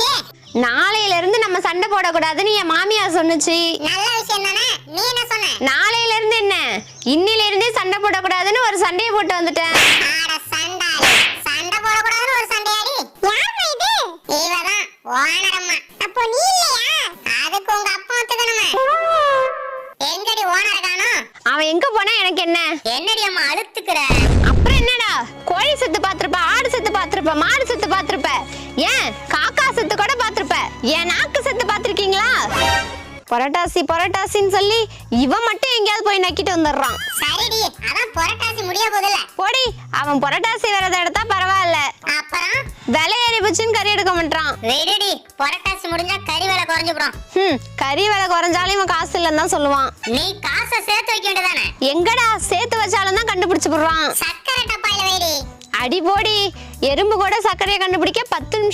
சொல்லியாச்சே. நாளையில இருந்து நம்ம சண்டை போடக்கூடாதுன்னு என் மாமியார் சொன்னுச்சு. நல்ல விஷயம் தானே. நீ என்ன சொன்ன? நாளையில இருந்து என்ன, இன்னில இருந்தே சண்டை போடக்கூடாதுன்னு ஒரு சண்டையை போட்டு வந்துட்டேன். ஆட சண்டாளி, சண்டை போடக்கூடாதுன்னு ஒரு சண்டையாடி. யாருமா இது? இவதான் ஓனரம்மா. அப்போ நீ இல்லையா? அதுக்கு உங்க அப்பா ஒத்துக்கணுமே. எங்கடி ஓனர் காணோம்? அவன் எங்க போனா எனக்கு என்ன? என்னடி அம்மா அழுத்துக்கிற? அப்புறம் என்னடா, கோழி செத்து பாத்திருப்ப, ஆடு செத்து பாத்திருப்ப, மாடு செத்து பாத்திருப்ப, ஏன் காக்கா செத்து கூட பாத்திருப்ப, ஏன் நாக்கு செத்து பாத்திருக்கீங்களா? புரட்டாசி புரட்டாசின்னு சொல்லி இவன் மட்டும் எங்கேயாவது போய் நக்கிட்டு வந்துடுறான். சரிடி, அதான் புரட்டாசி முடிய போதில்ல. போடி, அவன் புரட்டாசி விரதம் எடுத்தா பரவாயில்ல, அப்புறம் விலை ஏறி போச்சுன்னு கறி எடுக்க மாட்டான். விடுடி, புரட்டாசி முடிஞ்சா கறி விலை குறைஞ்சு போடும். கறி விலை குறைஞ்சாலும் இவன் காசு இல்லைன்னு தான் சொல்லுவான். நீ காசை சேர்த்து வைக்க வேண்டியதானே? எங்கடா சேர்த்து வச்சாலும் தான் கண்டுபிடிச்சு போடுறான். சக்கரை டப்பாயில வைடி. அடி போடி, எறும்பு கூட சர்க்கரையை கண்டுபிடிக்க 10 நிமிஷம்